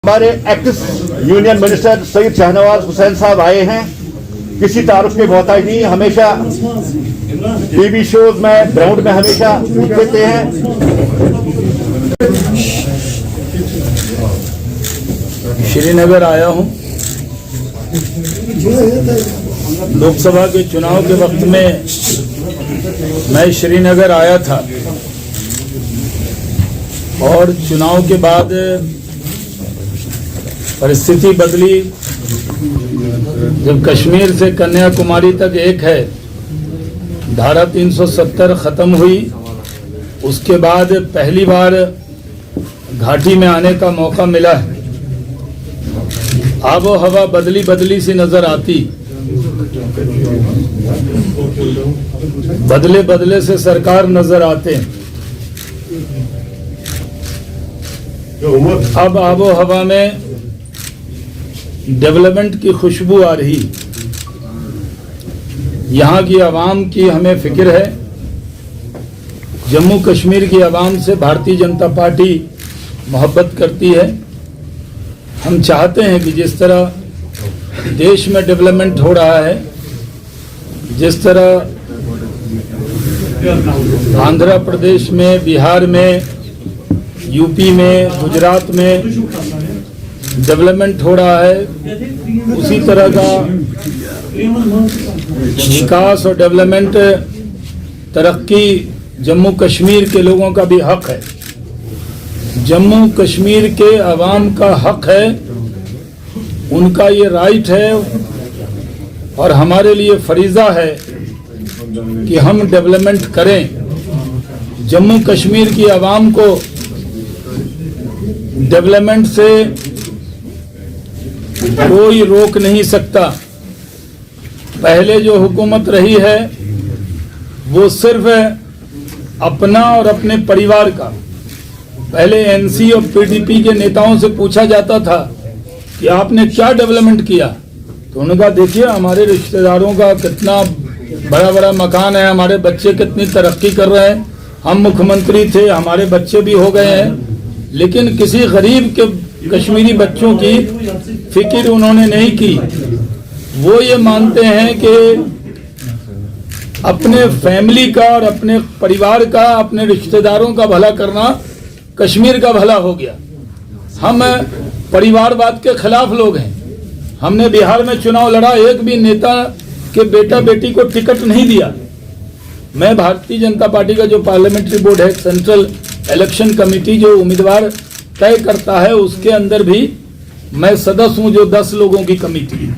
हमारे x union minister Syed Shahnawaz Hussain साहब आए हैं। किसी तारुफ के मोहताज नहीं, हमेशा टीवी शोज में ग्राउंड में हमेशा देते हैं। श्रीनगर आया हूं। लोकसभा के चुनाव के वक्त में मैं श्रीनगर आया था और चुनाव के बाद परिस्थिति बदली। जब कश्मीर से कन्याकुमारी तक एक है, धारा 370 खत्म हुई, उसके बाद पहली बार घाटी में आने का मौका मिला है। आबो हवा बदली बदली सी नजर आती, बदले बदले से सरकार नजर आते। अब आबो हवा में डेवलपमेंट की खुशबू आ रही। यहाँ की आवाम की हमें फिक्र है। जम्मू कश्मीर की आवाम से भारतीय जनता पार्टी मोहब्बत करती है। हम चाहते हैं कि जिस तरह देश में डेवलपमेंट हो रहा है, जिस तरह आंध्र प्रदेश में, बिहार में, यूपी में, गुजरात में डेवलपमेंट हो रहा है, उसी तरह का विकास और डेवलपमेंट, तरक्की जम्मू कश्मीर के लोगों का भी हक है। जम्मू कश्मीर के अवाम का हक है, उनका ये राइट है और हमारे लिए फरीजा है कि हम डेवलपमेंट करें। जम्मू कश्मीर की आवाम को डेवलपमेंट से कोई रोक नहीं सकता। पहले जो हुकूमत रही है वो सिर्फ अपना और अपने परिवार का। पहले एनसी और पीडीपी के नेताओं से पूछा जाता था कि आपने क्या डेवलपमेंट किया, तो उन्होंने कहा देखिए हमारे रिश्तेदारों का कितना बड़ा बड़ा मकान है, हमारे बच्चे कितनी तरक्की कर रहे हैं, हम मुख्यमंत्री थे, हमारे बच्चे भी हो गए हैं। लेकिन किसी गरीब के कश्मीरी बच्चों की फिक्र उन्होंने नहीं की। वो ये मानते हैं कि अपने फैमिली का और अपने परिवार का, अपने रिश्तेदारों का भला करना कश्मीर का भला हो गया। हम परिवारवाद के खिलाफ लोग हैं। हमने बिहार में चुनाव लड़ा, एक भी नेता के बेटा बेटी को टिकट नहीं दिया। मैं भारतीय जनता पार्टी का जो पार्लियामेंट्री बोर्ड है, सेंट्रल इलेक्शन कमेटी जो उम्मीदवार तय करता है, उसके अंदर भी मैं सदस्य हूं, जो 10 लोगों की कमेटी है।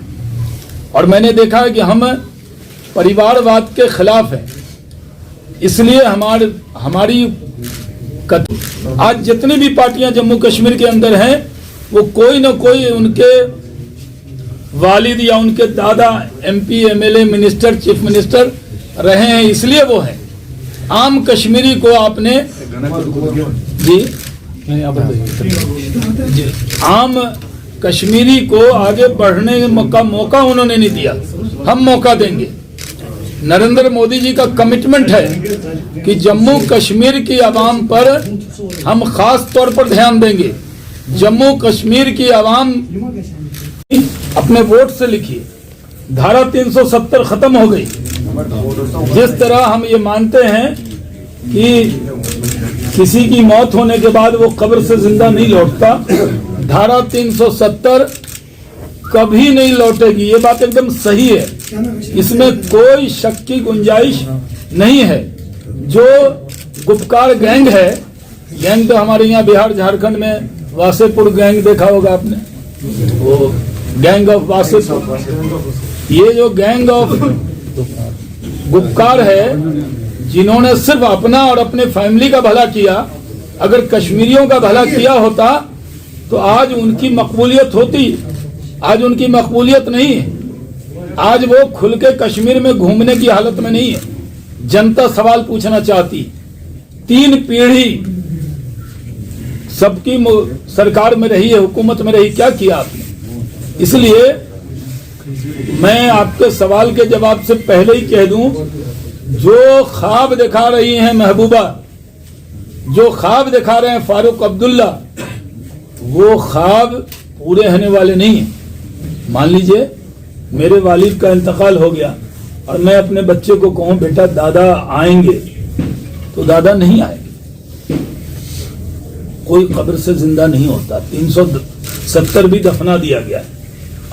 और मैंने देखा है कि हम परिवारवाद के खिलाफ हैं। इसलिए हमारी आज जितनी भी पार्टियां जम्मू कश्मीर के अंदर हैं, वो कोई न कोई उनके वालिद या उनके दादा MP, MLA, minister, chief minister रहे हैं, इसलिए वो हैं। आम कश्मीरी को आपने आम कश्मीरी को आगे बढ़ने का मौका उन्होंने नहीं दिया। हम मौका देंगे। नरेंद्र मोदी जी का कमिटमेंट है कि जम्मू कश्मीर की आवाम पर हम खास तौर पर ध्यान देंगे। जम्मू कश्मीर की आवाम अपने वोट से लिखिए, धारा 370 खत्म हो गई। जिस तरह हम ये मानते हैं कि किसी की मौत होने के बाद वो कब्र से जिंदा नहीं लौटता, धारा 370 कभी नहीं लौटेगी। ये बात एकदम सही है, इसमें कोई शक की गुंजाइश नहीं है। जो गुपकार गैंग है, गैंग तो हमारे यहाँ बिहार झारखंड में वासेपुर गैंग देखा होगा आपने, वो गैंग ऑफ वासेपुर। ये जो गैंग ऑफ गुपकार है, जिन्होंने सिर्फ अपना और अपने फैमिली का भला किया, अगर कश्मीरियों का भला किया होता तो आज उनकी मकबूलियत होती। आज उनकी मकबूलियत नहीं है। आज वो खुल के कश्मीर में घूमने की हालत में नहीं है। जनता सवाल पूछना चाहती। 3 पीढ़ी सबकी सरकार में रही है, हुकूमत में रही, क्या किया आपने? इसलिए मैं आपके सवाल के जवाब से पहले ही कह दूं, जो ख्वाब दिखा रही हैं महबूबा, जो ख्वाब दिखा रहे हैं फारूक अब्दुल्ला, वो ख्वाब पूरे होने वाले नहीं है। मान लीजिए मेरे वालिद का इंतकाल हो गया और मैं अपने बच्चे को कहूं बेटा दादा आएंगे, तो दादा नहीं आएंगे। कोई कब्र से जिंदा नहीं होता। 370 भी दफना दिया गया है,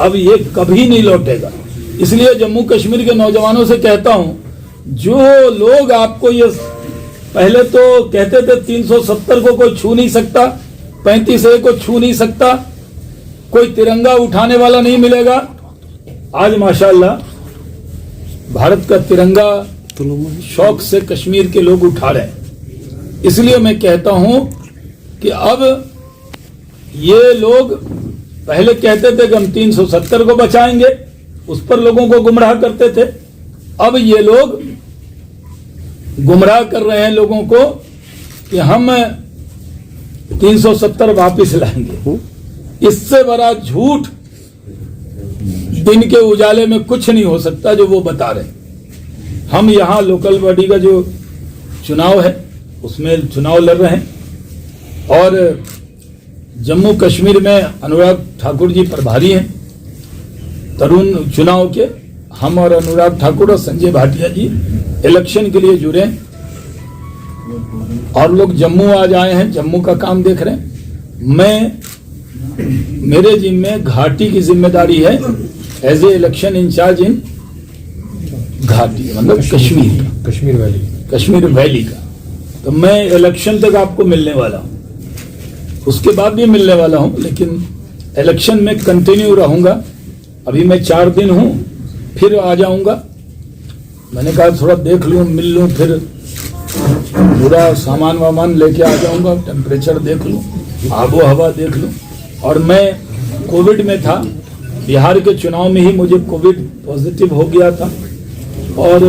अब ये कभी नहीं लौटेगा। इसलिए जम्मू कश्मीर के नौजवानों से कहता हूं, जो लोग आपको ये पहले तो कहते थे 370 को कोई छू नहीं सकता, 35A को छू नहीं सकता, कोई तिरंगा उठाने वाला नहीं मिलेगा। आज माशाअल्लाह भारत का तिरंगा शौक से कश्मीर के लोग उठा रहे हैं। इसलिए मैं कहता हूं कि अब ये लोग पहले कहते थे कि हम 370 को बचाएंगे, उस पर लोगों को गुमराह करते थे। अब ये लोग गुमराह कर रहे हैं लोगों को कि हम 370 वापस लाएंगे। इससे बड़ा झूठ दिन के उजाले में कुछ नहीं हो सकता जो वो बता रहे हैं। हम यहाँ लोकल बॉडी का जो चुनाव है उसमें चुनाव लड़ रहे हैं और जम्मू कश्मीर में अनुराग ठाकुर जी प्रभारी हैं तरुण चुनाव के। हम और अनुराग ठाकुर और संजय भाटिया जी इलेक्शन के लिए जुड़े हैं और लोग जम्मू आज आए हैं, जम्मू का काम देख रहे हैं। मेरे जिम्मे घाटी की जिम्मेदारी है एज ए इलेक्शन इंचार्ज इन घाटी, मतलब कश्मीर वैली का। तो मैं इलेक्शन तक आपको मिलने वाला हूं, उसके बाद भी मिलने वाला हूं, लेकिन इलेक्शन में कंटिन्यू रहूंगा। अभी मैं 4 दिन हूं, फिर आ जाऊंगा। मैंने कहा थोड़ा देख लूं, मिल लूं, फिर पूरा सामान वामान लेके आ जाऊंगा, टेम्परेचर देख लूं, आबो हवा देख लूं। और मैं कोविड में था, बिहार के चुनाव में ही मुझे कोविड पॉजिटिव हो गया था और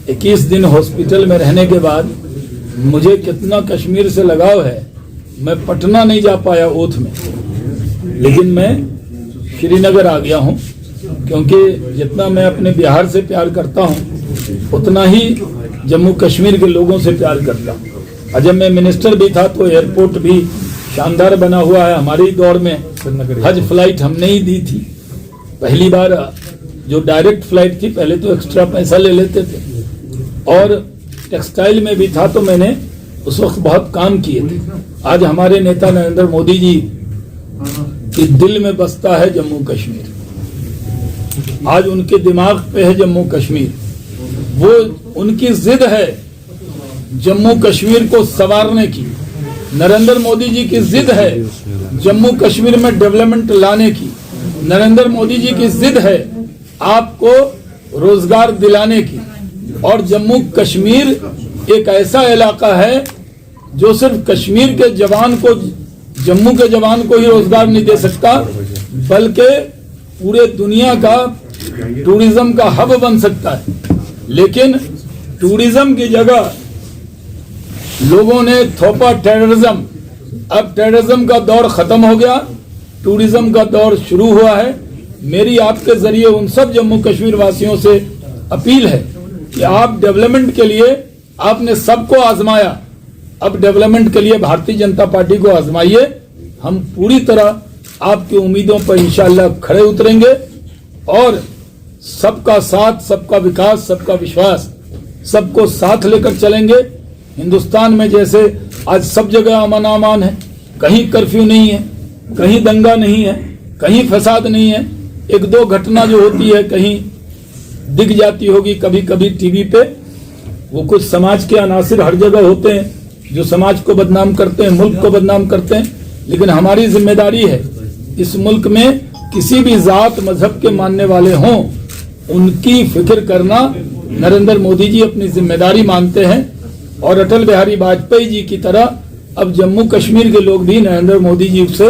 21 दिन हॉस्पिटल में रहने के बाद मुझे कितना कश्मीर से लगाव है। मैं पटना नहीं जा पाया ओथ में, लेकिन मैं श्रीनगर आ गया हूं, क्योंकि जितना मैं अपने बिहार से प्यार करता हूं उतना ही जम्मू कश्मीर के लोगों से प्यार करता हूं। और जब मैं मिनिस्टर भी था तो एयरपोर्ट भी शानदार बना हुआ है। हमारी दौर में हज फ्लाइट हमने ही दी थी, पहली बार जो डायरेक्ट फ्लाइट थी। पहले तो एक्स्ट्रा पैसा ले लेते थे। और टेक्सटाइल में भी था तो मैंने उस वक्त बहुत काम किए थे। आज हमारे नेता नरेंद्र मोदी जी के दिल में बसता है जम्मू कश्मीर, आज उनके दिमाग पे है जम्मू कश्मीर। वो उनकी जिद है जम्मू कश्मीर को संवारने की। नरेंद्र मोदी जी की जिद है जम्मू कश्मीर में डेवलपमेंट लाने की। नरेंद्र मोदी जी की जिद है आपको रोजगार दिलाने की। और जम्मू कश्मीर एक ऐसा इलाका है जो सिर्फ कश्मीर के जवान को, जम्मू के जवान को ही रोजगार नहीं दे सकता, बल्कि पूरे दुनिया का टूरिज्म का हब बन सकता है। लेकिन टूरिज्म की जगह लोगों ने थोपा टेररिज्म। अब टेररिज्म का दौर खत्म हो गया, टूरिज्म का दौर शुरू हुआ है। मेरी आपके जरिए उन सब जम्मू कश्मीर वासियों से अपील है कि आप डेवलपमेंट के लिए, आपने सबको आजमाया, अब डेवलपमेंट के लिए भारतीय जनता पार्टी को आजमाइए। हम पूरी तरह आपकी उम्मीदों पर इंशाअल्लाह खड़े उतरेंगे और सबका साथ, सबका विकास, सबका विश्वास, सबको साथ लेकर चलेंगे। हिंदुस्तान में जैसे आज सब जगह अमन अमान है, कहीं कर्फ्यू नहीं है, कहीं दंगा नहीं है, कहीं फसाद नहीं है। 1-2 घटना जो होती है कहीं दिख जाती होगी कभी कभी टीवी पे, वो कुछ समाज के अनासिर हर जगह होते हैं जो समाज को बदनाम करते हैं, मुल्क को बदनाम करते हैं। लेकिन हमारी जिम्मेदारी है इस मुल्क में किसी भी जात मजहब के मानने वाले हों, उनकी फिक्र करना नरेंद्र मोदी जी अपनी जिम्मेदारी मानते हैं। और अटल बिहारी वाजपेयी जी की तरह अब जम्मू कश्मीर के लोग भी नरेंद्र मोदी जी से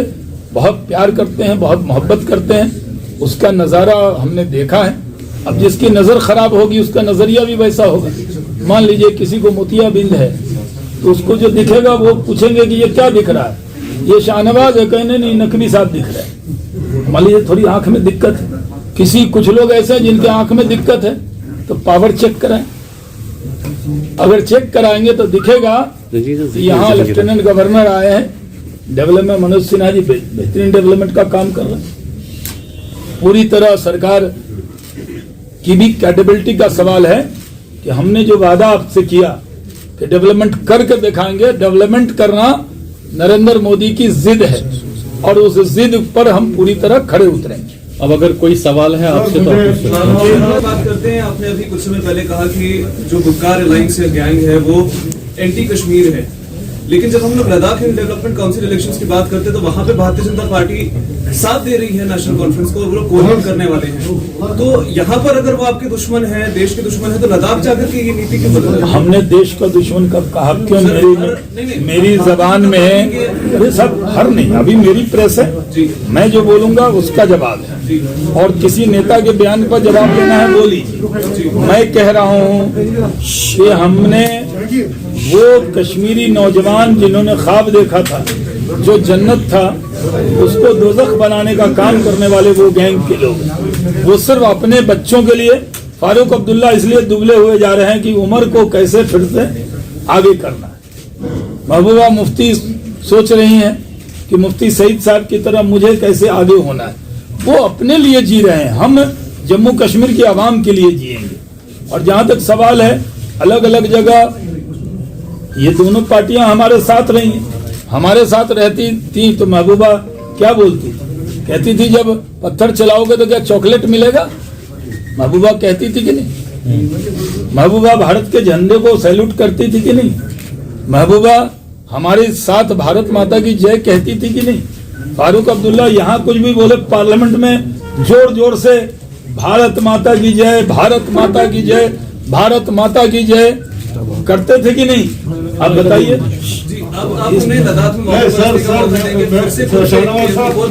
बहुत प्यार करते हैं, बहुत मोहब्बत करते हैं। उसका नज़ारा हमने देखा है। अब जिसकी नज़र खराब होगी उसका नज़रिया भी वैसा होगा। मान लीजिए किसी को मोतियाबिंद है तो उसको जो दिखेगा वो पूछेंगे कि ये क्या दिख रहा है, ये शाहनवाज है, कहने नहीं नकवी साहब दिख रहा है। मान लीजिए थोड़ी आंख में दिक्कत है, किसी कुछ लोग ऐसे हैं जिनके आंख में दिक्कत है, तो पावर चेक कराएं। अगर चेक कराएंगे तो दिखेगा कि यहाँ लेफ्टिनेंट गवर्नर आए हैं डेवलपमेंट मनोज सिन्हा जी बेहतरीन डेवलपमेंट का काम कर रहे हैं। पूरी तरह सरकार की भी कैपेबिलिटी का सवाल है कि हमने जो वादा आपसे किया कि डेवलपमेंट करके दिखाएंगे, डेवलपमेंट करना नरेंद्र मोदी की जिद है और उस जिद पर हम पूरी तरह खड़े उतरेंगे। अब अगर कोई सवाल है आपसे तो आप पूछ सकते हैं। बात करते हैं, आपने अभी कुछ समय पहले कहा कि जो गुपकार अलायंस गैंग है वो एंटी कश्मीर है, लेकिन जब हम लोग लद्दाख डेवलपमेंट काउंसिल इलेक्शंस की बात करते हैं तो वहां पे भारतीय जनता पार्टी साथ दे रही है नेशनल कॉन्फ्रेंस को और वो लोग कोऑर्डिनेट करने वाले हैं। तो यहाँ पर अगर वो आपके दुश्मन है, देश के दुश्मन है, तो लद्दाख जाकर के ये नीति क्यों बदल रहे हैं? हमने देश का दुश्मन कब कहा? क्यों मेरी जबान में है, अरे सब हर नहीं, अभी मेरी प्रेस है, मैं जो बोलूंगा उसका जवाब है और किसी नेता के बयान पर जवाब देना है वो लीजिए। मैं कह रहा हूँ कि हमने वो कश्मीरी नौजवान जिन्होंने ख्वाब देखा था, जो जन्नत था, उसको दोज़ख बनाने का काम करने वाले वो गैंग के लोग, वो सिर्फ अपने बच्चों के लिए फारूक अब्दुल्ला इसलिए दुबले हुए जा रहे हैं कि उमर को कैसे फिर से आगे करना है। महबूबा मुफ्ती सोच रही हैं कि मुफ्ती सईद साहब की तरह मुझे कैसे आगे होना है। वो अपने लिए जी रहे हैं, हम जम्मू कश्मीर की आवाम के लिए जिएंगे। और जहां तक सवाल है अलग अलग जगह, ये दोनों पार्टियां हमारे साथ रही हैं, हमारे साथ रहती थी तो महबूबा क्या बोलती थी? कहती थी जब पत्थर चलाओगे तो क्या चॉकलेट मिलेगा? महबूबा कहती थी कि नहीं? महबूबा भारत के झंडे को सैल्यूट करती थी कि नहीं? महबूबा हमारे साथ भारत माता की जय कहती थी कि नहीं? फारूक अब्दुल्ला यहाँ कुछ भी बोले पार्लियामेंट में जोर जोर से भारत माता की जय, भारत माता की जय, भारत माता की जय करते थे कि नहीं? आप बताइए। आपने लद्दाख में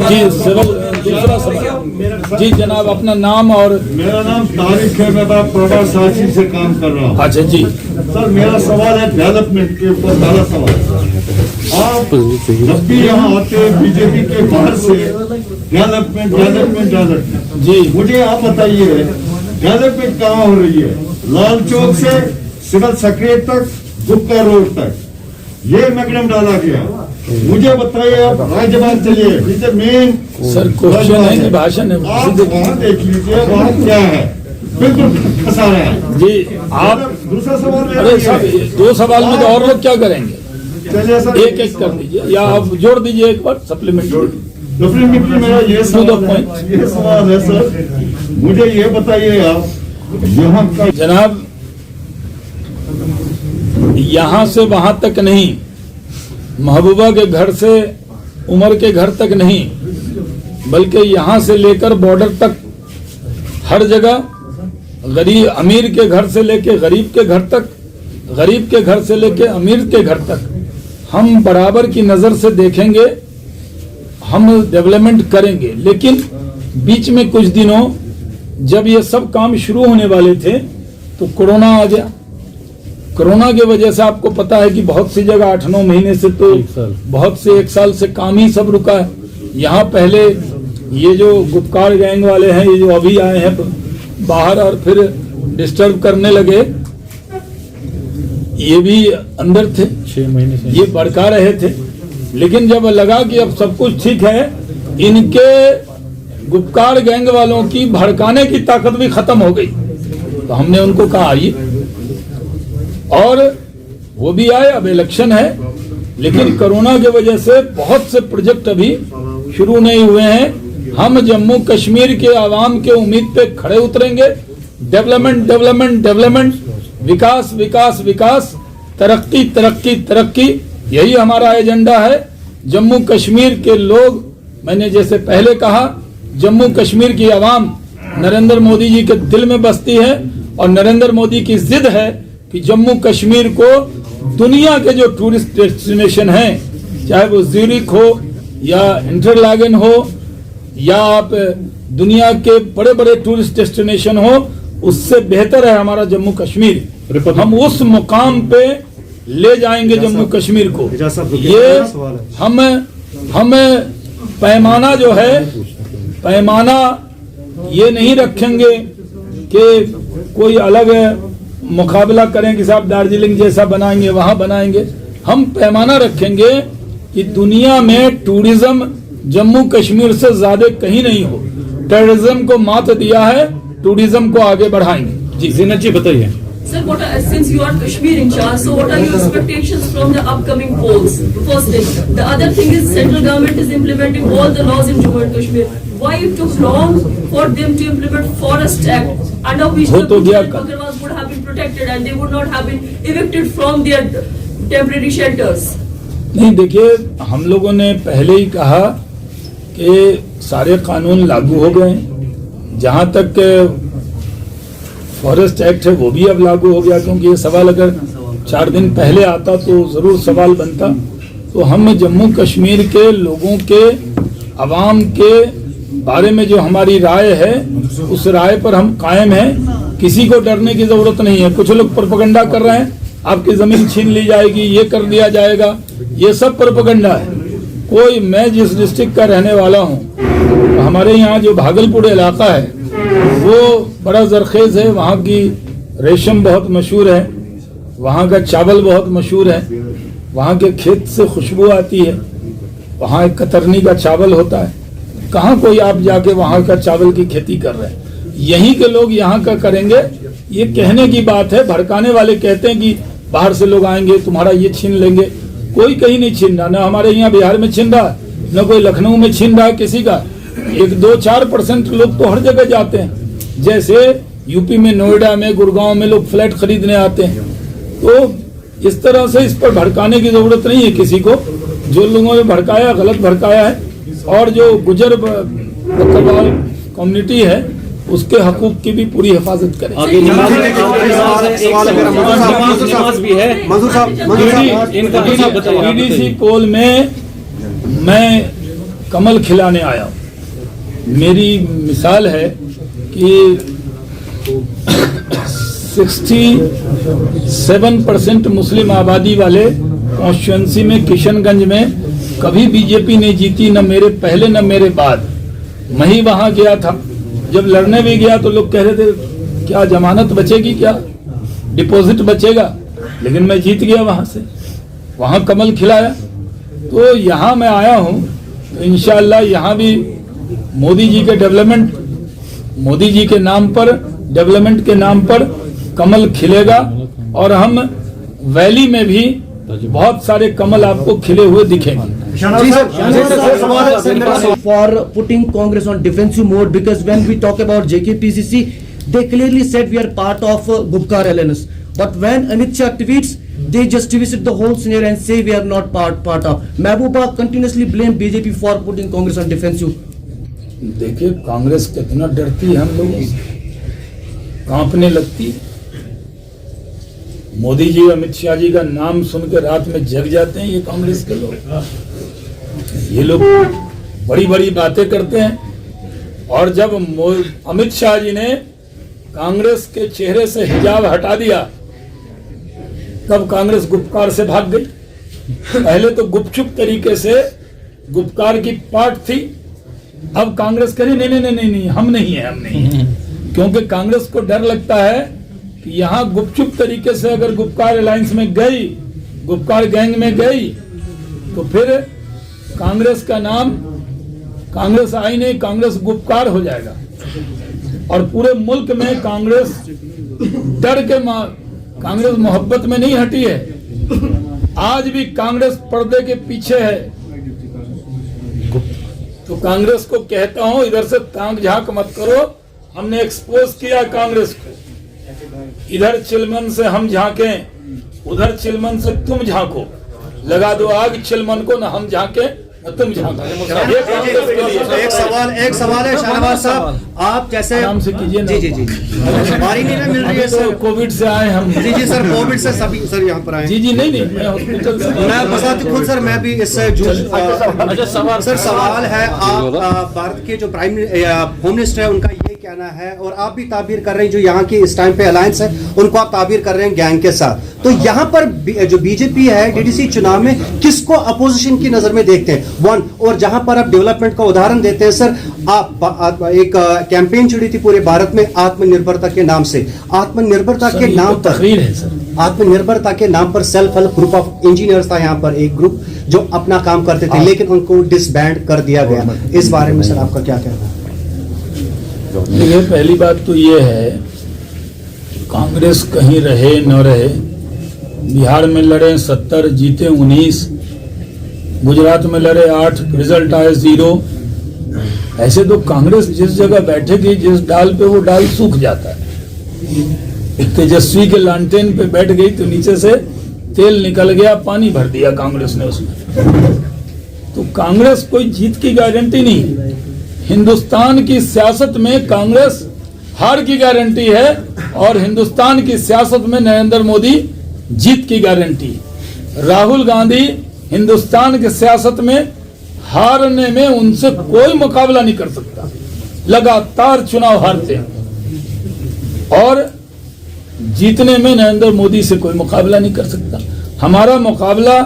जी सिविल दूसरा सवाल। जी जनाब अपना नाम और। मेरा नाम तारिक है, मैं प्रभा साची से काम कर रहा हूँ। अच्छा जी सर, मेरा सवाल है डेवलपमेंट के ऊपर। पहला सवाल, आप जब भी यहाँ आते हैं बीजेपी के बाहर से डेवलपमेंट जी, मुझे आप बताइए डेवलपमेंट कहाँ हो रही है? लाल चौक से सिविल सेक्रेटरी तक, गुप्ता रोड तक ये मैग्डम डाला गया। मुझे बताइए, आप राज्यपाल चलिए, मेन सर क्वेश्चन है कि भाषण है? आप वहाँ देख लीजिए वहाँ क्या है, बिल्कुल फंसा रहा है जी। आप दूसरा सवाल, अरे साहब दो सवाल में तो और लोग क्या करेंगे? चलिए सर, एक एक कर दीजिए या आप जोड़ दीजिए एक बार सप्लीमेंट्री। मेरा ये सवाल है सर, मुझे ये बताइए आप यहाँ का जनाब यहाँ से वहां तक नहीं, महबूबा के घर से उमर के घर तक नहीं, बल्कि यहाँ से लेकर बॉर्डर तक हर जगह, गरीब अमीर के घर से लेके गरीब के घर तक, गरीब के घर से लेके अमीर के घर तक हम बराबर की नजर से देखेंगे, हम डेवलपमेंट करेंगे। लेकिन बीच में कुछ दिनों जब ये सब काम शुरू होने वाले थे तो कोरोना आ गया। कोरोना की वजह से आपको पता है कि बहुत सी जगह 8-9 महीने से तो बहुत से 1 साल से काम ही सब रुका है। यहाँ पहले ये जो गुपकार गैंग वाले हैं, ये जो अभी आए हैं बाहर और फिर डिस्टर्ब करने लगे, ये भी अंदर थे, 6 महीने से ये भड़का रहे थे। लेकिन जब लगा कि अब सब कुछ ठीक है, इनके गुपकार गैंग वालों की भड़काने की ताकत भी खत्म हो गई, तो हमने उनको कहा आइए, और वो भी आए। अब इलेक्शन है, लेकिन कोरोना की वजह से बहुत से प्रोजेक्ट अभी शुरू नहीं हुए हैं। हम जम्मू कश्मीर के आवाम के उम्मीद पे खड़े उतरेंगे। डेवलपमेंट डेवलपमेंट डेवलपमेंट, विकास विकास विकास, तरक्की तरक्की तरक्की, यही हमारा एजेंडा है। जम्मू कश्मीर के लोग, मैंने जैसे पहले कहा, जम्मू कश्मीर की आवाम नरेंद्र मोदी जी के दिल में बसती है और नरेंद्र मोदी की जिद है कि जम्मू कश्मीर को दुनिया के जो टूरिस्ट डेस्टिनेशन हैं, चाहे वो ज्यूरिख हो या इंटरलागन हो या आप दुनिया के बड़े बड़े टूरिस्ट डेस्टिनेशन हो, उससे बेहतर है हमारा जम्मू कश्मीर। हम उस मुकाम पे ले जाएंगे जम्मू कश्मीर को। ये हम पैमाना जो है, पैमाना ये नहीं रखेंगे कि कोई अलग मुकाबला करें कि साहब दार्जिलिंग जैसा बनाएंगे, वहां बनाएंगे। हम पैमाना रखेंगे कि दुनिया में टूरिज्म जम्मू कश्मीर से ज्यादा कहीं नहीं हो। टेररिज्म को मात दिया है, टूरिज्म को आगे बढ़ाएंगे। जी जीनत जी बताइए। Sir, since you are Kashmir in charge, so what are your expectations from the upcoming polls? First thing. The other thing is central government is implementing all the laws in Jammu and Kashmir. Why it took long for them to implement Forest Act, under which हो the तो गया Gujarat Bakarwas would have been protected and they would not have been evicted from their temporary shelters? नहीं, देखिए हम लोगों ने पहले ही कहा कि सारे कानून लागू हो गए। जहां तक फॉरेस्ट एक्ट है वो भी अब लागू हो गया, क्योंकि ये सवाल अगर 4 दिन पहले आता तो जरूर सवाल बनता। तो हम जम्मू कश्मीर के लोगों के, अवाम के बारे में जो हमारी राय है उस राय पर हम कायम हैं। किसी को डरने की जरूरत नहीं है। कुछ लोग प्रोपेगेंडा कर रहे हैं, आपकी जमीन छीन ली जाएगी, ये कर दिया जाएगा, ये सब प्रोपेगेंडा है। कोई, मैं जिस डिस्ट्रिक्ट का रहने वाला हूँ, हमारे यहाँ जो भागलपुर इलाका है वो बड़ा जरखेज है। वहाँ की रेशम बहुत मशहूर है, वहाँ का चावल बहुत मशहूर है, वहाँ के खेत से खुशबू आती है, वहाँ एक कतरनी का चावल होता है। कहाँ कोई आप जाके वहाँ का चावल की खेती कर रहे हैं? यहीं के लोग यहाँ का करेंगे, ये कहने की बात है। भड़काने वाले कहते हैं कि बाहर से लोग आएंगे तुम्हारा ये छीन लेंगे। कोई कहीं नहीं छीन रहा, ना हमारे यहाँ बिहार में छीन रहा, न कोई लखनऊ में छीन रहा है किसी का। 1-2-4% लोग तो हर जगह जाते हैं। जैसे यूपी में, नोएडा में, गुड़गांव में लोग फ्लैट खरीदने आते हैं। तो इस तरह से इस पर भड़काने की जरूरत नहीं है किसी को। जो लोगों ने भड़काया, गलत भड़काया है। और जो गुजर बकरवाल कम्युनिटी है उसके हकूक की भी पूरी हिफाजत करें। आगे नमाज भी है। डीडीसी पोल में मैं कमल खिलाने आया हूँ। मेरी मिसाल है कि 67% मुस्लिम आबादी वाले कॉन्स्टिट्यूएंसी में किशनगंज में कभी बीजेपी नहीं जीती, न मेरे पहले न मेरे बाद। मैं ही वहां गया था। जब लड़ने भी गया तो लोग कह रहे थे क्या जमानत बचेगी, क्या डिपॉजिट बचेगा, लेकिन मैं जीत गया वहां से। वहां कमल खिलाया। तो यहाँ मैं आया हूँ, तो इंशाअल्लाह यहाँ भी मोदी जी के डेवलपमेंट, मोदी जी के नाम पर, डेवलपमेंट के नाम पर कमल खिलेगा। और हम वैली में भी बहुत सारे कमल आपको खिले हुए दिखेंगे। For putting Congress on defensive mode, because when we talk about JKPCC, they clearly said we are part of Gupkar alliance. But when Amit Shah tweets, they just twist the whole scenario and say we are not part of. Mehbooba continuously blame BJP for putting Congress on defensive. देखिए कांग्रेस कितना डरती है हम लोगों से, कांपने लगती है। मोदी जी, अमित शाह जी का नाम सुनकर रात में जग जाते हैं ये कांग्रेस के लोग। ये लोग बड़ी बड़ी बातें करते हैं। और जब अमित शाह जी ने कांग्रेस के चेहरे से हिजाब हटा दिया, तब कांग्रेस गुपकार से भाग गई। पहले तो गुपचुप तरीके से गुपकार की पार्ट थी, अब कांग्रेस करी नहीं, हम नहीं है। क्योंकि कांग्रेस को डर लगता है कि यहाँ गुपचुप तरीके से अगर गुपकार अलायंस में गई, गुपकार गैंग में गई, तो फिर कांग्रेस का नाम, कांग्रेस आई नहीं, कांग्रेस गुपकार हो जाएगा। और पूरे मुल्क में कांग्रेस डर के कांग्रेस मोहब्बत में नहीं हटी है। आज भी कांग्रेस पर्दे के पीछे है। तो कांग्रेस को कहता हूं, इधर से तांग झांक मत करो। हमने एक्सपोज किया कांग्रेस को। इधर चिलमन से हम झांकें, उधर चिलमन से तुम झांको। लगा दो आग चिलमन को, ना हम झांके न तुम झांको। एक सवाल है शाहनवाज साहब, आप जैसे आराम से कीजिए ना। जी बारी नहीं ना मिल रही है सर। कोविड से आए हम। जी सर, कोविड से सभी सर यहाँ पर आए। जी नहीं, मैं हॉस्पिटल से, मैं बसाती खुद सर, मैं भी इससे सर सवाल है। आप भारत के जो प्राइम होम मिनिस्टर है उनका ये कहना कहना है, और आप भी ताबीर कर रहे हैं जो यहाँ की इस टाइम पे अलायंस है उनको आप ताबीर कर रहे हैं गैंग के साथ, तो यहाँ पर जो बीजेपी है डीडीसी चुनाव में किसको अपोजिशन की नजर में देखते हैं? वन, और जहां पर आप डेवलपमेंट का उदाहरण देते हैं सर, आप एक कैंपेन चली थी पूरे भारत में आत्मनिर्भरता के नाम से, आत्मनिर्भरता के नाम पर तकरीर है सर, आत्मनिर्भरता के नाम पर self help group of engineers था यहाँ पर एक ग्रुप जो अपना काम करते थे, लेकिन उनको डिसबैंड कर दिया गया। इस बारे में सर आपका क्या कहना है? देखिए, पहली बात तो ये है, कांग्रेस कहीं रहे न रहे, बिहार में लड़े 70 जीते 19, गुजरात में लड़े 8 रिजल्ट आए 0। ऐसे तो कांग्रेस जिस जगह बैठेगी, जिस डाल पे वो डाल सूख जाता है। तेजस्वी के लालटेन पे बैठ गई तो नीचे से तेल निकल गया, पानी भर दिया कांग्रेस ने उसमें। तो कांग्रेस कोई जीत की गारंटी नहीं। हिंदुस्तान की सियासत में कांग्रेस हार की गारंटी है और हिंदुस्तान की सियासत में नरेंद्र मोदी जीत की गारंटी। राहुल गांधी हिंदुस्तान की सियासत में हारने में उनसे कोई मुकाबला नहीं कर सकता, लगातार चुनाव हारते हैं, और जीतने में नरेंद्र मोदी से कोई मुकाबला नहीं कर सकता। हमारा मुकाबला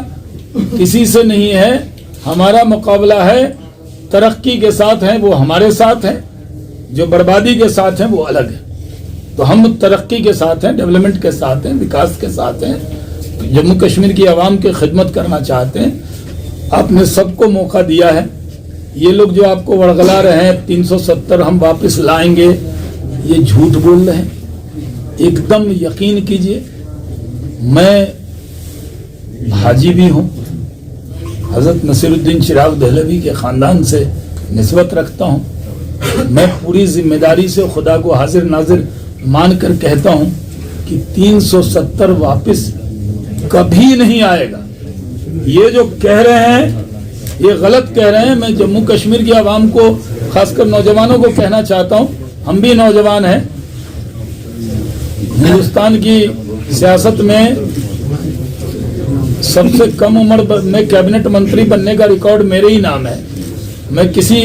किसी से नहीं है, हमारा मुकाबला है तरक्की के साथ है, वो हमारे साथ है, जो बर्बादी के साथ है वो अलग है। तो हम तरक्की के साथ हैं, डेवलपमेंट के साथ हैं, विकास के साथ हैं, जम्मू कश्मीर की आवाम की खिदमत करना चाहते हैं। आपने सबको मौका दिया है। ये लोग जो आपको वड़गला रहे हैं 370 हम वापस लाएंगे, ये झूठ बोल रहे हैं। एकदम यकीन कीजिए, मैं हाजी भी हूँ, हजरत नसीरुद्दीन चिराग दहलवी के ख़ानदान से निस्बत रखता हूँ। मैं पूरी जिम्मेदारी से खुदा को हाजिर नाजिर मानकर कहता हूँ कि 370 वापस कभी नहीं आएगा। ये जो कह रहे हैं ये गलत कह रहे हैं। मैं जम्मू कश्मीर की आवाम को, खासकर नौजवानों को कहना चाहता हूँ, हम भी नौजवान हैं। हिंदुस्तान की सियासत में सबसे कम उम्र में कैबिनेट मंत्री बनने का रिकॉर्ड मेरे ही नाम है। मैं किसी,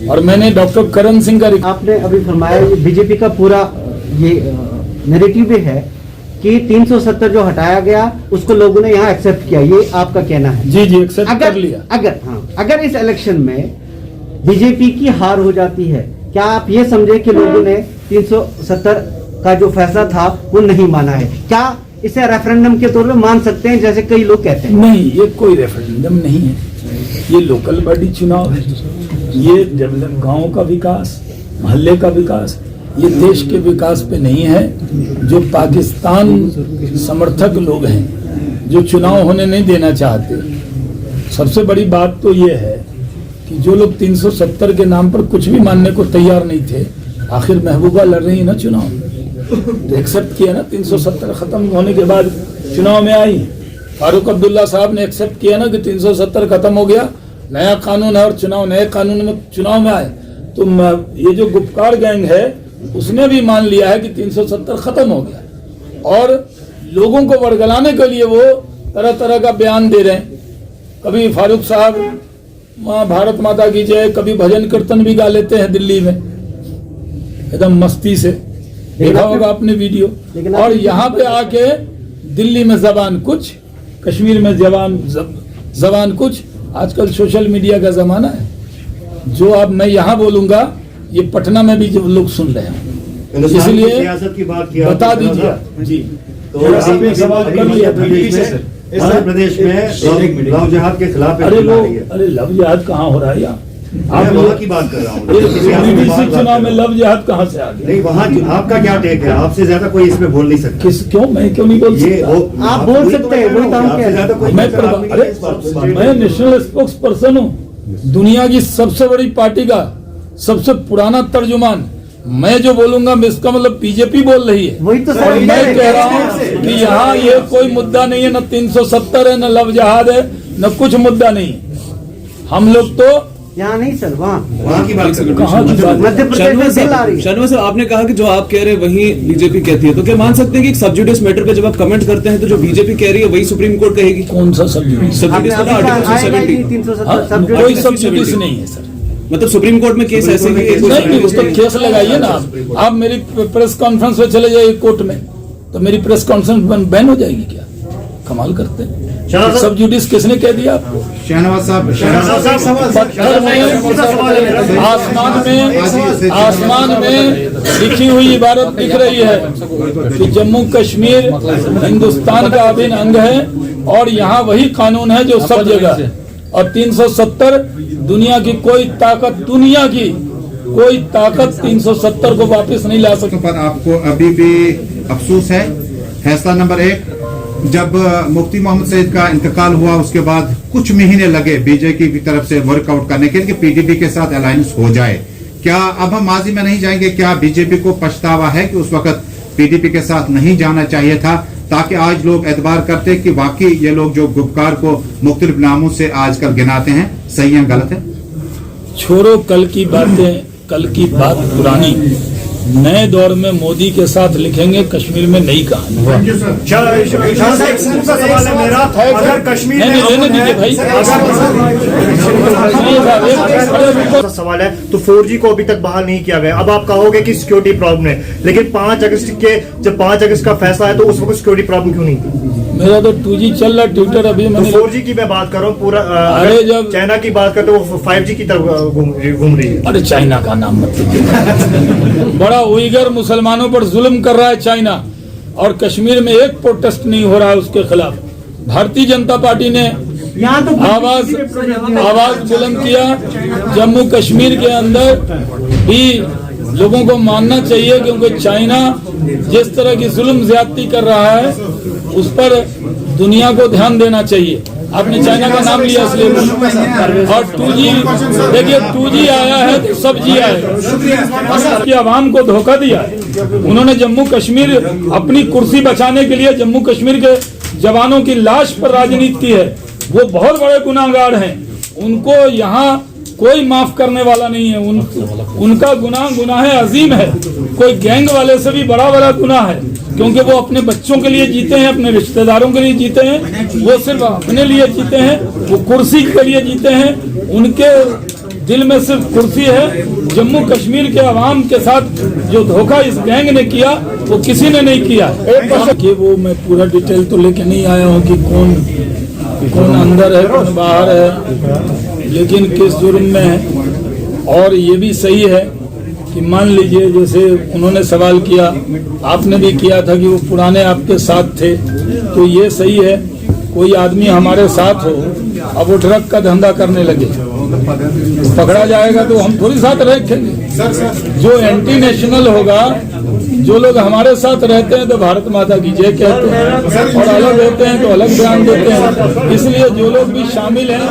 और मैंने डॉक्टर करण सिंह का आपने अभी फरमाया बीजेपी का पूरा ये नैरेटिव भी है कि 370 जो हटाया गया उसको लोगों ने यहाँ एक्सेप्ट किया, ये आपका कहना है? जी जी, एक्सेप्ट कर लिया। अगर इस इलेक्शन में बीजेपी की हार हो जाती है, क्या आप ये समझे कि लोगों ने 370 का जो फैसला था वो नहीं माना है? क्या इसे रेफरेंडम के तौर पे मान सकते हैं जैसे कई लोग कहते हैं? नहीं, ये कोई रेफरेंडम नहीं है, ये लोकल बॉडी चुनाव है। ये डेवलप गाँव का विकास, मोहल्ले का विकास, ये देश के विकास पे नहीं है। जो पाकिस्तान समर्थक लोग हैं जो चुनाव होने नहीं देना चाहते, सबसे बड़ी बात तो ये है कि जो लोग 370 के नाम पर कुछ भी मानने को तैयार नहीं थे, आखिर महबूबा लड़ रही है ना चुनाव, तो एक्सेप्ट किया ना। 370 खत्म होने के बाद चुनाव में आई। फारूक अब्दुल्ला साहब ने एक्सेप्ट किया ना कि 370 खत्म हो गया, नया कानून है, और चुनाव नए कानून में चुनाव में आए। तो ये जो गुपकार गैंग है उसने भी मान लिया है कि 370 खत्म हो गया, और लोगों को वड़गलाने के लिए वो तरह तरह का बयान दे रहे हैं। कभी फारूक साहब भारत माता की जय, कभी भजन कीर्तन भी गा लेते हैं दिल्ली में एकदम मस्ती से, देखा होगा आपने वीडियो। और यहाँ पे आके दिल्ली में जबान कुछ, कश्मीर में जबान कुछ। आजकल सोशल मीडिया का जमाना है, जो अब मैं यहाँ बोलूंगा ये पटना में भी जो लोग सुन रहे हैं, इसलिए सियासत की बात किया बता दीजिए जी। तो आपने सवाल कर लिया उत्तर प्रदेश में लव जिहाद के खिलाफ। अरे लव जिहाद कहाँ हो रहा है यार? आप वहाँ की बात कर रहा हूँ। बीडीसी चुनाव में लव जिहाद कहाँ से आ गया? नहीं, वहाँ आपका क्या टेक है? आपसे ज्यादा कोई इसमें बोल नहीं सकता। क्यों? मैं क्यों नहीं बोल सकता? आप बोल सकते हैं, वही तो हम कह रहे हैं। मैं नेशनल स्पोक्स पर्सन हूँ, दुनिया की सबसे बड़ी पार्टी का सबसे पुराना तर्जुमान। मैं जो बोलूंगा इसका मतलब बीजेपी बोल रही है। वही तो और मैं कह रहा हूँ कि यहाँ ये कोई मुद्दा नहीं है, न 370 है, न लव जिहाद है, न कुछ मुद्दा नहीं है। हम लोग तो यहाँ नहीं सर, वहाँ की बात कहाँ की बात? मध्य प्रदेश में बिल आ रही है। शर्मा साहब, आपने कहा कि जो आप कह रहे हैं वही बीजेपी कहती है, तो क्या मान सकते हैं कि सब जुडिस मैटर पे जब आप कमेंट करते हैं तो जो बीजेपी कह रही है वही सुप्रीम कोर्ट कहेगी? कौन सा सब जुडिस? सब जुडिस का आर्टिकल 370। कोई सब जुडिस नहीं है सर, मतलब सुप्रीम कोर्ट में केस ऐसे ही नहीं, उस पर केस लगाइए ना आप मेरी प्रेस कॉन्फ्रेंस में चले जाइए कोर्ट में, तो मेरी प्रेस कॉन्फ्रेंस बैन हो जाएगी क्या? कमाल करते हैं। सब जुडिस किसने कह दिया आपको? शहनवाज साहब, पत्थर में, आसमान में लिखी हुई इबारत दिख रही है कि जम्मू कश्मीर हिंदुस्तान का अभिन्न अंग है और यहाँ वही कानून है जो सब जगह है। और 370 दुनिया की कोई ताकत 370 को वापस नहीं ला सकती। पर आपको अभी भी अफसोस है? फैसला नंबर 1, जब मुफ्ती मोहम्मद सईद का इंतकाल हुआ उसके बाद कुछ महीने लगे बीजेपी की तरफ से वर्कआउट करने के लिए कि पीडीपी के साथ अलायंस हो जाए। क्या अब हम माजी में नहीं जाएंगे? क्या बीजेपी को पछतावा है कि उस वक्त पीडीपी के साथ नहीं जाना चाहिए था, ताकि आज लोग एतबार करते कि वाकई ये लोग जो गुपकार को मुख्तलिफ नामों से आजकल गिनाते हैं सही है गलत है? छोड़ो कल की बातें, कल की बात पुरानी। नए दौर में मोदी के साथ लिखेंगे कश्मीर में नई कहानी। सवाल है तो 4G को अभी तक बहाल नहीं किया गया। अब आप कहोगे कि सिक्योरिटी प्रॉब्लम है, लेकिन 5 अगस्त का फैसला है तो उस वक्त सिक्योरिटी प्रॉब्लम क्यों नहीं? मेरा तो 2G चल रहा ट्विटर अभी मैंने 4G की मैं बात कर रहा हूँ पूरा। अरे जब चाइना की बात करते वो 5G की तरफ घूम रही है। अरे चाइना का नाम मत लीजिए। बड़ा उइगर मुसलमानों पर जुल्म कर रहा है चाइना, और कश्मीर में एक प्रोटेस्ट नहीं हो रहा है उसके खिलाफ। भारतीय जनता पार्टी ने आवाज बुलंद किया। जम्मू कश्मीर के अंदर भी लोगों को मानना चाहिए, क्योंकि चाइना जिस तरह की जुल्म ज्यादती कर रहा है उस पर दुनिया को ध्यान देना चाहिए। आपने चाइना का नाम लिया इसलिए। और 2G देखिए, 2G आया है तो सब जी आए कि आवाम को धोखा दिया है। उन्होंने जम्मू कश्मीर अपनी कुर्सी बचाने के लिए जम्मू कश्मीर के जवानों की लाश पर राजनीति की है। वो बहुत बड़े गुनाहगार हैं, उनको यहाँ कोई माफ करने वाला नहीं है। उनका गुनाह अजीम है, कोई गैंग वाले से भी बड़ा गुनाह है, क्योंकि वो अपने बच्चों के लिए जीते हैं, अपने रिश्तेदारों के लिए जीते हैं। वो सिर्फ अपने लिए जीते हैं, वो कुर्सी के लिए जीते हैं। उनके दिल में सिर्फ कुर्सी है। जम्मू कश्मीर के अवाम के साथ जो धोखा इस गैंग ने किया वो किसी ने नहीं किया। कि वो मैं पूरा डिटेल तो लेके नहीं आया हूँ कि कौन अंदर है कौन बाहर है, लेकिन किस जुर्म में है। और ये भी सही है कि मान लीजिए जैसे उन्होंने सवाल किया, आपने भी किया था कि वो पुराने आपके साथ थे, तो ये सही है कोई आदमी हमारे साथ हो, अब वो ड्रग का धंधा करने लगे, पकड़ा जाएगा तो हम थोड़ी साथ रखेंगे। जो एंटी नेशनल होगा, जो लोग हमारे साथ रहते हैं तो भारत माता की जय कहते हैं, और अलग रहते हैं तो अलग ध्यान देते हैं। इसलिए जो लोग भी शामिल हैं